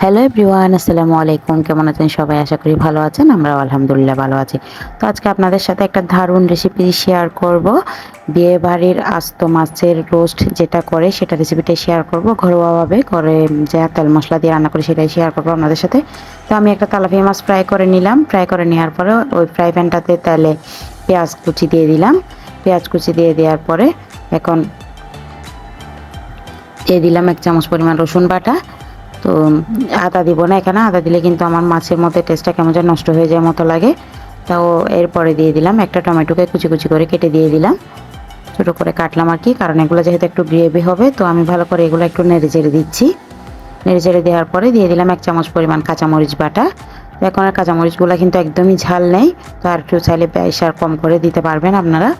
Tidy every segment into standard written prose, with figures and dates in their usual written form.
Hello everyone, আসসালামু আলাইকুম। কেমন আছেন সবাই? আশা করি ভালো আছেন। আমরাও আলহামদুলিল্লাহ ভালো আছি। তো আজকে আপনাদের সাথে একটা দারুণ রেসিপি শেয়ার করব। বিয়েবাড়ির আস্ত মাছের রোস্ট যেটা করে সেটা রেসিপিটা শেয়ার করব। ঘরোয়াভাবে করে যা তেল মশলা দিয়ে রান্না করি সেটাই শেয়ার করব আপনাদের সাথে। তো আমি একটা তেলাপিয়া মাছ ফ্রাই করে নিলাম। ফ্রাই করে নেওয়ার পরে ওই ফ্রাই প্যানটাতে তেলে পেঁয়াজ কুচি দিয়ে দিলাম। পেঁয়াজ কুচি দিয়ে দেওয়ার পরে এখন দিয়ে দিলাম 1 চামচ পরিমাণ রসুন বাটা। তো আদা দিব না এখানে, আদা দিলে কিন্তু আমার মাছের মধ্যে টেস্টটা কেমন যেন নষ্ট হয়ে যায় মতো লাগে। তাও এরপরে দিয়ে দিলাম একটা টমেটোকে কুচি কুচি করে কেটে দিয়ে দিলাম, ছোটো করে কাটলাম আর কি, কারণ এগুলো যেহেতু একটু গ্রেভি হবে তো আমি ভালো করে এগুলো একটু নেড়ে চেড়ে দিচ্ছি। নেড়ে চেড়ে দেওয়ার পরে দিয়ে দিলাম 1 চামচ পরিমাণ কাঁচামরিচ বাটা। তো এখন আর কাঁচামরিচগুলো কিন্তু একদমই ঝাল নেই, তো আর একটু চাইলে প্রেশার কম করে দিতে পারবেন আপনারা।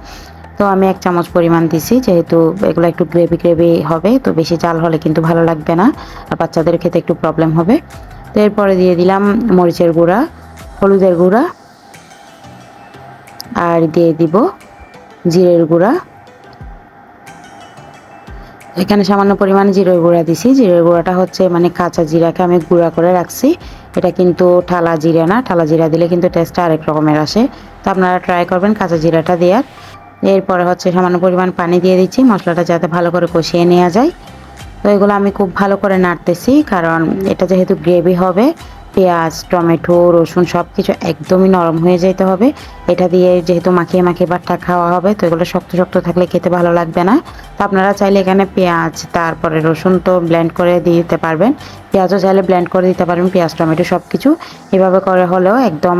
তো আমি 1 চামচ পরিমাণ দিছি, যেহেতু এগুলো একটু গ্রেভি গ্রেভি হবে, তো বেশি ঝাল হলে কিন্তু ভালো লাগবে না আর বাচ্চাদের খেতে একটু প্রবলেম হবে। তো এরপরে দিয়ে দিলাম মরিচের গুঁড়া, হলুদের গুঁড়া, আর দিয়ে দিব জিরের গুঁড়া। এখানে সামান্য পরিমাণে জিরের গুঁড়া দিছি। জিরের গুঁড়াটা হচ্ছে মানে কাঁচা জিরাকে আমি গুঁড়া করে রাখছি, এটা কিন্তু ঠালা জিরা না, ঠালা জিরা দিলে কিন্তু টেস্টটা আরেক রকমের আসে। তো আপনারা ট্রাই করবেন কাঁচা জিরাটা দেওয়ার। এরপরে হচ্ছে সামান্য পরিমাণ পানি দিয়ে দিচ্ছি মশলাটা যাতে ভালো করে কষিয়ে নেওয়া যায়। তো এগুলো আমি খুব ভালো করে নাড়তেছি, কারণ এটা যেহেতু গ্রেভি হবে, পেঁয়াজ টমেটো রসুন সব কিছু একদমই নরম হয়ে যেতে হবে। এটা দিয়ে যেহেতু মাখিয়ে মাখিয়ে ভাতটা খাওয়া হবে, তো এগুলো শক্ত শক্ত থাকলে খেতে ভালো লাগবে না। তো আপনারা চাইলে এখানে পেঁয়াজ তারপরে রসুন তো ব্লেন্ড করে দিয়ে দিতে পারবেন, পেঁয়াজও চাইলে ব্লেন্ড করে দিতে পারবেন, পেঁয়াজ টমেটো সব কিছু এভাবে করে হলেও একদম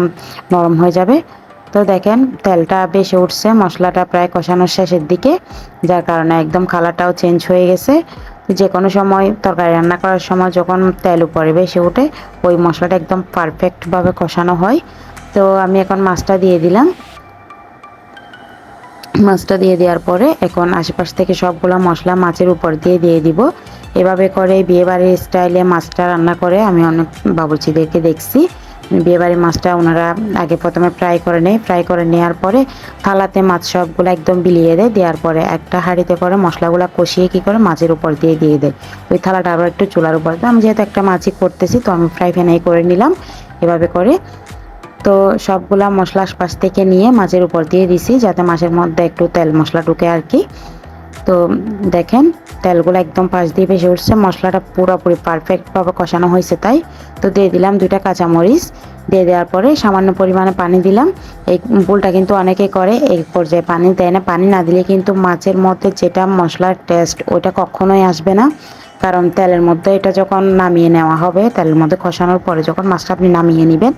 নরম হয়ে যাবে। তো দেখেন তেলটা বেশি উঠছে, মশলাটা প্রায় কষানোর শেষের দিকে, যার কারণে একদম কালারটাও চেঞ্জ হয়ে গেছে। যে কোনো সময় তরকারি রান্না করার সময় যখন তেল উপরে বেশি ওঠে, ওই মশলাটা একদম পারফেক্টভাবে কষানো হয়। তো আমি এখন মাছটা দিয়ে দিলাম। মাছটা দিয়ে দেওয়ার পরে এখন আশেপাশ থেকে সবগুলো মশলা মাছের উপর দিয়ে দিয়ে দিব। এভাবে করে বিয়েবাড়ির স্টাইলে মাছটা রান্না করে আমি অনেক বাবুর্চিদেরকে দেখছি। বিয়েবাড়ির মাছটা ওনারা আগে প্রথমে ফ্রাই করে নেয়, ফ্রাই করে নেওয়ার পরে থালাতে মাছ সবগুলো একদম বিলিয়ে দেয়, দেওয়ার পরে একটা হাঁড়িতে করে মশলাগুলো কষিয়ে কী করে মাছের উপর দিয়ে দিয়ে দেয়। ওই থালাটা আরও একটু চুলার উপর দেয়। আমি যেহেতু একটা মাছই করতেছি তো আমি ফ্রাই প্যানেই করে নিলাম এভাবে করে। তো সবগুলা মশলা আশপাশ থেকে নিয়ে মাছের উপর দিয়ে দিছি, যাতে মাছের মধ্যে একটু তেল মশলা ঢুকে আর কি। তো দেখেন তেলগুলো একদম পাশ দিয়ে ভেসে উঠছে, মশলাটা পুরোপুরি পারফেক্টভাবে কষানো হয়েছে তাই। তো দিয়ে দিলাম 2টা কাঁচামরিচ, দিয়ে দেওয়ার পরে সামান্য পরিমাণে পানি দিলাম। এই ভুলটা কিন্তু অনেকেই করে, এই পর্যায়ে পানি দেয় না, পানি না দিলে কিন্তু মাছের মধ্যে যেটা মশলার টেস্ট ওইটা কখনোই আসবে না। কারণ তেলের মধ্যে এটা যখন নামিয়ে নেওয়া হবে, তেলের মধ্যে কষানোর পরে যখন মাছটা আপনি নামিয়ে নেবেন,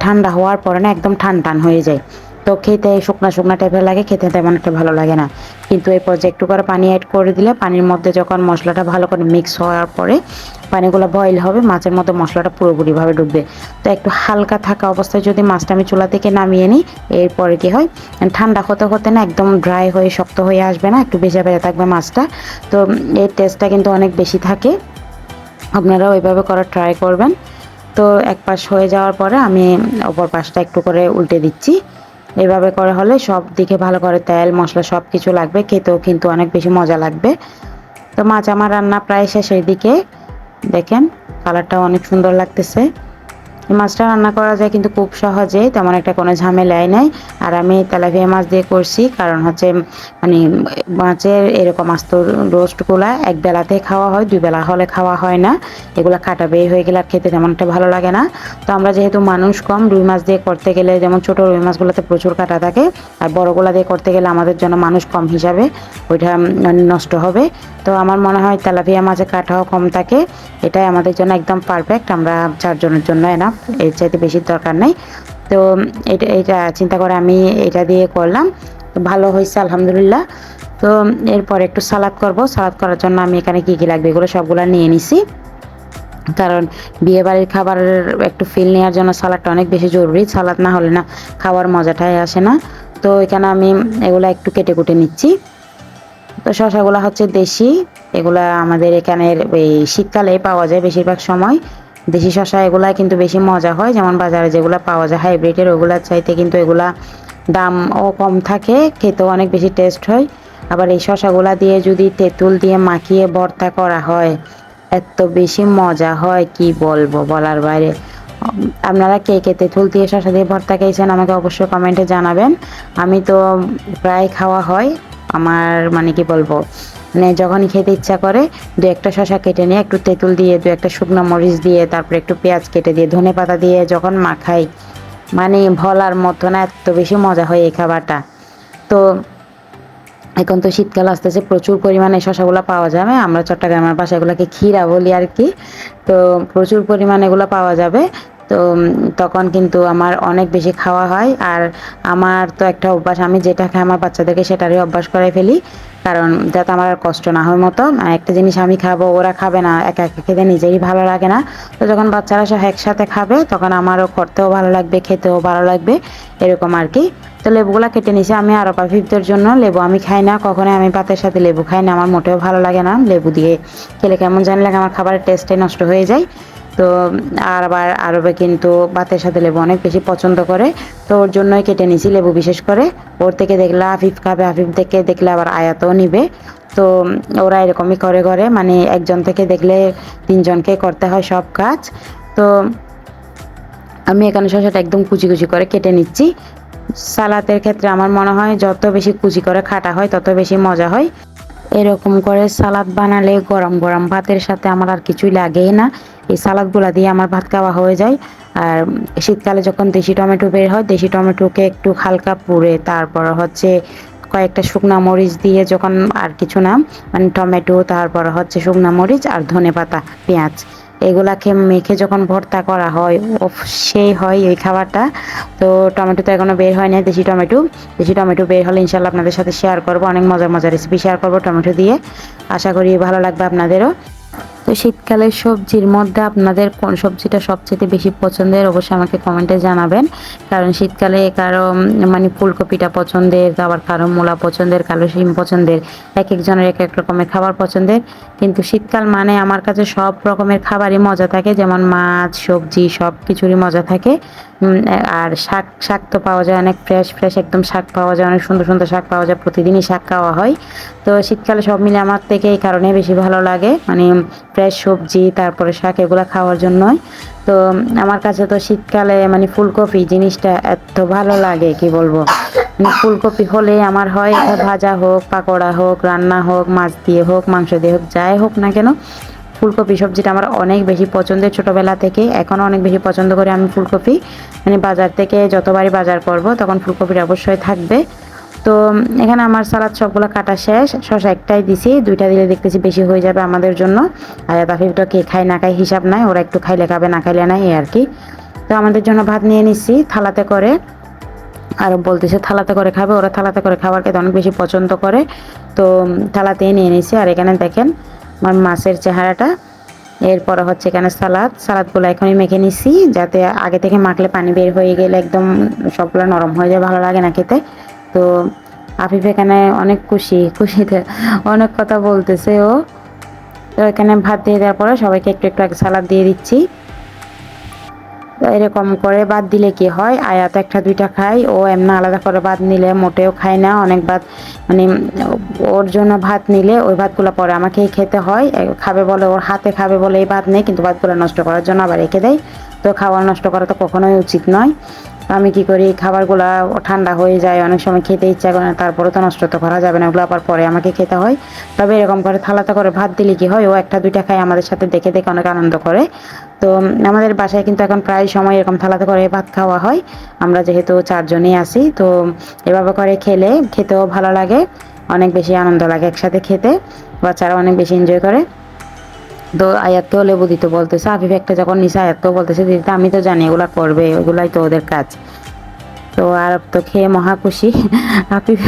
ঠান্ডা হওয়ার পরে না একদম টান টান হয়ে যায়, তো খেতে শুকনা শুকনা টাইপের লাগে, খেতে তেমন একটা ভালো লাগে না। কিন্তু এই পর্যায়ে একটু করে পানি অ্যাড করে দিলে পানির মধ্যে যখন মশলাটা ভালো করে মিক্স হওয়ার পরে পানিগুলো বয়েল হবে, মাছের মধ্যে মশলাটা পুরোপুরিভাবে ডুববে। তো একটু হালকা থাকা অবস্থায় যদি মাছটা আমি চুলা থেকে নামিয়ে নিই, এরপরে কী হয় ঠান্ডা হতে হতে না একদম ড্রাই হয়ে শক্ত হয়ে আসবে না, একটু ভেজা ভেজা থাকবে মাছটা। তো এর টেস্টটা কিন্তু অনেক বেশি থাকে, আপনারাও ওইভাবে করার ট্রাই করবেন। তো এক পাশ হয়ে যাওয়ার পরে আমি অপর পাশটা একটু করে উল্টে দিচ্ছি। এভাবে করে হলে সব দিকে ভালো করে তেল মশলা সব কিছু লাগবে, খেতেও কিন্তু অনেক বেশি মজা লাগবে। তো মাছ আমার রান্না প্রায় শেষের দিকে, দেখেন কালারটাও অনেক সুন্দর লাগতেছে। এই মাছটা রান্না করা যায় কিন্তু খুব সহজে, তেমন একটা কোনো ঝামেলাই নাই। আর আমি তেলাপিয়া মাছ দিয়ে করছি, কারণ হচ্ছে মানে মাছের এরকম আস্ত রোস্টগুলা এক বেলাতে খাওয়া হয়, 2 বেলা হলে খাওয়া হয় না। এগুলো কাটা বের হয়ে গেলে আর খেতে তেমন একটা ভালো লাগে না। তো আমরা যেহেতু মানুষ কম, রুই মাছ দিয়ে করতে গেলে যেমন ছোটো রুই মাছগুলোতে প্রচুর কাটা থাকে, আর বড়গুলা দিয়ে করতে গেলে আমাদের জন্য মানুষ কম হিসাবে ওইটা নষ্ট হবে। তো আমার মনে হয় তেলাপিয়া মাছে কাটাও কম থাকে, এটাই আমাদের জন্য একদম পারফেক্ট। আমরা 4 জনের জন্য এনাফ, এর চাইতে বেশি দরকার নেই। তো এটা এটা চিন্তা করে আমি এটা দিয়ে করলাম, তো ভালো হয়েছে আলহামদুলিল্লাহ। তো এরপর একটু সালাদ করব, সালাদ করার জন্য আমি এখানে কী কী লাগবে এগুলো সবগুলো নিয়ে নিছি, কারণ বিয়েবাড়ির খাবারের একটু ফিল নেওয়ার জন্য সালাদটা অনেক বেশি জরুরি, সালাদ না হলে না খাওয়ার মজাটাই আসে না। তো এখানে আমি এগুলো একটু কেটে কুটে নিচ্ছি। তো শসাগুলো হচ্ছে দেশি, এগুলা আমাদের এখানের এই শীতকালে পাওয়া যায় বেশিরভাগ সময়। দেশি শসা এগুলা কিন্তু বেশি মজা হয়, যেমন বাজারে যেগুলো পাওয়া যায় হাইব্রিডের ওগুলার চাইতে কিন্তু এগুলা দামও কম থাকে, খেতেও অনেক বেশি টেস্ট হয়। আবার এই শসাগুলা দিয়ে যদি তেঁতুল দিয়ে মাখিয়ে ভর্তা করা হয়, এত বেশি মজা হয় কি বলবো, বলার বাইরে। আপনারা কে কে তেঁতুল দিয়ে শসা দিয়ে ভর্তা খেয়েছেন আমাকে অবশ্যই কমেন্টে জানাবেন। আমি তো প্রায় খাওয়া হয় আমার, মানে কি বলবো, মানে যখনই খেতে ইচ্ছা করে দু একটা শসা কেটে নিয়ে একটু তেঁতুল দিয়ে দু একটা শুকনো মরিচ দিয়ে তারপরে একটু পেঁয়াজ কেটে দিয়ে ধনে পাতা দিয়ে যখন মাখাই, মানে ভোলার মতো না, এত বেশি মজা হয় এই খাবারটা। তো এখন তো শীতকাল আসতেছে, প্রচুর পরিমাণে শসাগুলো পাওয়া যাবে, আমরা চট্টগ্রামের ভাষায় এগুলোকে ক্ষীরা বলি আর কি। তো প্রচুর পরিমাণে এগুলো পাওয়া যাবে। তো তখন কিন্তু আমার অনেক বেশি খাওয়া হয়। আর আমার তো একটা অভ্যাস, আমি যেটা খাই আমার বাচ্চাদেরকে সেটারই অভ্যাস করে ফেলি, কারণ যাতে আমার আর কষ্ট না হয় মতো। একটা জিনিস আমি খাবো ওরা খাবে না, একা একা খেতে নিজেরই ভালো লাগে না। তো যখন বাচ্চারা সব একসাথে খাবে তখন আমারও করতেও ভালো লাগবে, খেতেও ভালো লাগবে, এরকম আর কি। তো লেবুগুলা কেটে নিছি আমি আরও পাফিফদের জন্য। লেবু আমি খাই না কখনোই, আমি ভাতের সাথে লেবু খাই না, আমার মোটেও ভালো লাগে না। লেবু দিয়ে খেলে কেমন জানি লাগে, আমার খাবারের টেস্টটাই নষ্ট হয়ে যায়। তো আর আবার আরবে কিন্তু ভাতের সাথে লেবু অনেক বেশি পছন্দ করে, তো ওর জন্যই কেটে নিছি লেবু বিশেষ করে। ওর থেকে দেখলে আফিফ খাবে, আফিফ থেকে দেখলে আবার আয়াতও নিবে। তো ওরা এরকমই করে করে, মানে একজন থেকে দেখলে তিনজনকে করতে হয় সব কাজ। তো আমি এখানে শসাটা একদম কুচি কুচি করে কেটে নিচ্ছি। সালাতের ক্ষেত্রে আমার মনে হয় যত বেশি কুচি করে কাটা হয় তত বেশি মজা হয়। এরকম করে সালাদ বানালে গরম গরম ভাতের সাথে আমার আর কিছুই লাগেই না, এই সালাদগুলো দিয়ে আমার ভাত খাওয়া হয়ে যায়। আর শীতকালে যখন দেশি টমেটো বের হয়, দেশি টমেটোকে একটু হালকা পুড়ে তারপর হচ্ছে কয়েকটা শুকনা মরিচ দিয়ে, যখন আর কিছু না, মানে টমেটো তারপর হচ্ছে শুকনা মরিচ আর ধনে পাতা পেঁয়াজ এগুলাকে মেখে যখন ভর্তা করা হয়, ও সেই হয় এই খাবারটা। তো টমেটো তো এখনো বের হয় না, দেশি টমেটো, দেশি টমেটো বের হলে ইনশাল্লাহ আপনাদের সাথে শেয়ার করবো, অনেক মজার মজার রেসিপি শেয়ার করবো টমেটো দিয়ে। আশা করি ভালো লাগবে আপনাদেরও। তো শীতকালের সবজির মধ্যে আপনাদের কোন সবজিটা সবচেয়ে বেশি পছন্দের অবশ্যই আমাকে কমেন্টে জানাবেন। কারণ শীতকালে কারো মানে ফুলকপিটা পছন্দের, আবার কারো মূলা পছন্দের, কারো শিম পছন্দের, এক একজনের এক এক রকমের খাবার পছন্দের। কিন্তু শীতকাল মানে আমার কাছে সব রকমের খাবারই মজা থাকে, যেমন মাছ সবজি সব কিছুরই মজা থাকে। আর শাক, শাক তো পাওয়া যায় অনেক ফ্রেশ ফ্রেশ একদম শাক পাওয়া যায়, অনেক সুন্দর সুন্দর শাক পাওয়া যায়, প্রতিদিনই শাক খাওয়া হয়। তো শীতকালে সব মিলে আমার থেকে এই কারণে বেশি ভালো লাগে, মানে ফ্রেশ সবজি তারপরে শাক এগুলো খাওয়ার জন্যই। তো আমার কাছে তো শীতকালে মানে ফুলকপি জিনিসটা এত ভালো লাগে কি বলবো, মানে ফুলকপি হলে আমার হয় ভাজা হোক, পাকোড়া হোক, রান্না হোক, মাছ দিয়ে হোক, মাংস দিয়ে হোক, যাই হোক না কেন, ফুলকপি সবজিটা আমার অনেক বেশি পছন্দের, ছোটোবেলা থেকে এখনও অনেক বেশি পছন্দ করি আমি ফুলকপি। মানে বাজার থেকে যতবারই বাজার করব তখন ফুলকপিটা অবশ্যই থাকবে। তো এখানে আমার সালাদ সবগুলো কাটা শেষ, শসা একটাই দিছি, দুইটা দিলে দেখতেছি বেশি হয়ে যাবে আমাদের জন্য। আর তাফিফটা কে খায় না খায় হিসাব নাই, ওরা একটু খাইলে খাবে না খাইলে নাই, এই আর কি। তো আমাদের জন্য ভাত নিয়ে নিচ্ছি থালাতে করে, আর বলতেছে থালাতে করে খাবে, ওরা থালাতে করে খাবার খেতে অনেক বেশি পছন্দ করে। তো থালাতেই নিয়ে নিছি। আর এখানে দেখেন আমার মাছের চেহারাটা। এরপরে হচ্ছে এখানে সালাদ, সালাদগুলো এখনই মেখে নিছি, যাতে আগে থেকে মাখলে পানি বের হয়ে গেলে একদম সবগুলো নরম হয়ে যায়, ভালো লাগে না খেতে। তো আফিফ এখানে অনেক খুশিতে অনেক কথা বলতেছে ও। তো এখানে ভাত দিয়ে দেওয়ার পরে সবাইকে একটু একটু আগে সালাদ দিয়ে দিচ্ছি। তো এরকম করে ভাত দিলে কি হয়, আয়াত একটা দুইটা খায়, ও এমনি আলাদা করে ভাত নিলে মোটেও খায় না, অনেক ভাত, মানে ওর জন্য ভাত নিলে ওই ভাতগুলো পরে আমাকেই খেতে হয়, খাবে বলে, ওর হাতে খাবে বলে এই ভাত নেই, কিন্তু ভাতগুলো নষ্ট করার জন্য আবার রেখে দেয়। তো খাবার নষ্ট করা তো কখনোই উচিত নয়। তো আমি কি করি, খাবারগুলো ঠান্ডা হয়ে যায়, অনেক সময় খেতে ইচ্ছা করে না, তারপরে তো নষ্ট তো করা যাবে না, ওগুলো আবার পরে আমাকে খেতে হয়। তবে এরকম করে থালাতে করে ভাত দিলে কি হয়, ও একটা দুইটা খায়, আমাদের সাথে দেখে দেখে অনেক আনন্দ করে। তো আমাদের বাসায় কিন্তু এখন প্রায় সময় এরকম থালাতে করে ভাত খাওয়া হয়, আমরা যেহেতু চারজনই আছি। তো এভাবে করে খেলে খেতেও ভালো লাগে, অনেক বেশি আনন্দ লাগে একসাথে খেতে, বাচ্চারা অনেক বেশি এনজয় করে। তো আয়াতকেও লেবু দিতে বলতেছে, আফিফ একটা যখন নিচে আয়াতকেও বলতেছে দিতে, আমি তো জানি এগুলা করবে, ওগুলাই তো ওদের কাজ। তো আর তো খেয়ে মহা খুশি। আফিফ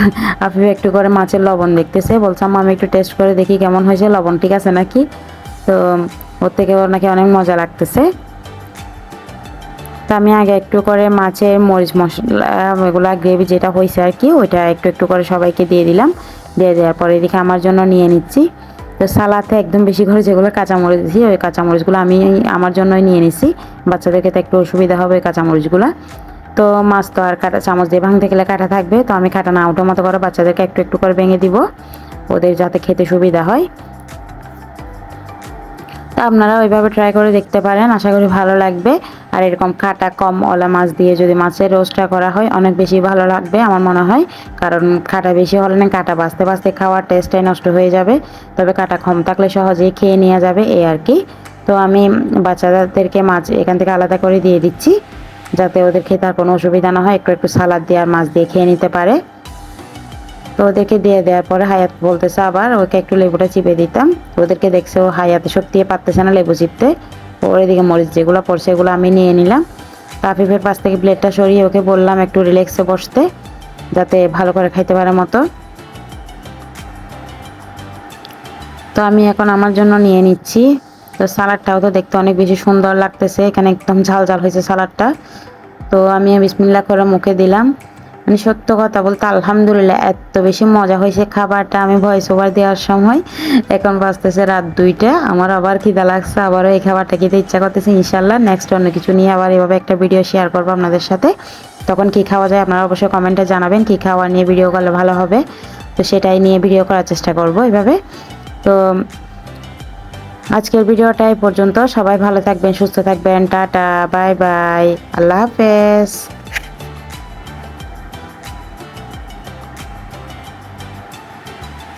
আফিফ একটু করে মাছের লবণ দেখতেছে, বলছে আম্মা আমি একটু টেস্ট করে দেখি কেমন হয়েছে, লবণ ঠিক আছে নাকি। তো ওর থেকে ওর নাকি অনেক মজা লাগতেছে। তো আমি আগে একটু করে মাছের মরিচ মশলা এগুলা গ্রেভি যেটা হয়েছে আর কি, ওইটা একটু একটু করে সবাইকে দিয়ে দিলাম, দিয়ে দেওয়ার পরে এদিকে আমার জন্য নিয়ে নিচ্ছি। তো সালাতে একদম বেশি করে যেগুলো কাঁচামরিচ দিই, ওই কাঁচামরিচগুলো আমি আমার জন্যই নিয়ে নিচ্ছি, বাচ্চাদেরকে তো একটু অসুবিধা হবে ওই কাঁচামরিচগুলো। তো মাছ তো আর কাটা চামচ দিয়ে ভাঙতে গেলে কাটা থাকবে, তো আমি কাটা না ওঠো মতো করে বাচ্চাদেরকে একটু একটু করে ভেঙে দিব, ওদের যাতে খেতে সুবিধা হয়। তো আপনারা ওইভাবে ট্রাই করে দেখতে পারেন, আশা করি ভালো লাগবে। আর এরকম কাটা কম ওলা মাছ দিয়ে যদি মাছের রোস্টটা করা হয় অনেক বেশি ভালো লাগবে আমার মনে হয়, কারণ কাটা বেশি হলে না কাটা বাছতে বাছতে খাওয়ার টেস্টটাই নষ্ট হয়ে যাবে। তবে কাটা কম থাকলে সহজেই খেয়ে নেওয়া যাবে এই আর কি। তো আমি বাচ্চাদেরকে মাছ এখান থেকে আলাদা করে দিয়ে দিচ্ছি, যাতে ওদের খেতে আর কোনো অসুবিধা না হয়, একটু একটু সালাদ দিয়ে আর মাছ দিয়ে খেয়ে নিতে পারে। তো ওদেরকে দিয়ে দেওয়ার পরে হায়াত বলতেছে আবার ওকে একটু লেবুটা চিপে দিতাম। ওদেরকে দেখছে ও হায়াতে সত্যি পারতেছে না লেবু চিপতে। ওর এদিকে মরিচ যেগুলো পড়ছে এগুলো আমি নিয়ে নিলাম। আফিফের পাশ থেকে প্লেটটা সরিয়ে ওকে বললাম একটু রিল্যাক্সে বসতে, যাতে ভালো করে খাইতে পারে মতো। তো আমি এখন আমার জন্য নিয়ে নিচ্ছি। তো সালাডটাও তো দেখতে অনেক বেশি সুন্দর লাগতেছে, এখানে একদম ঝাল ঝাল হয়েছে সালাডটা। তো আমি বিসমিল্লাহ করে মুখে দিলাম। মানে সত্য কথা বলতে আলহামদুলিল্লাহ এত বেশি মজা হয়েছে খাবারটা, আমি ভয়েস ওভার দেওয়ার সময় এখন বাজতেছে রাত 2টা, আমার আবার খিদা লাগছে, আবারও এই খাবারটা খেতে ইচ্ছা করতেছে। ইনশাল্লাহ নেক্সট অন্য কিছু নিয়ে আবার এভাবে একটা ভিডিও শেয়ার করবো আপনাদের সাথে। তখন কি খাওয়া যায় আপনারা অবশ্যই কমেন্টে জানাবেন, কি খাওয়া নিয়ে ভিডিও করলে ভালো হবে। তো সেটাই নিয়ে ভিডিও করার চেষ্টা করব এভাবে। তো আজকের ভিডিওটা এই পর্যন্ত, সবাই ভালো থাকবেন, সুস্থ থাকবেন, টাটা বাই বাই, আল্লাহ হাফেজ।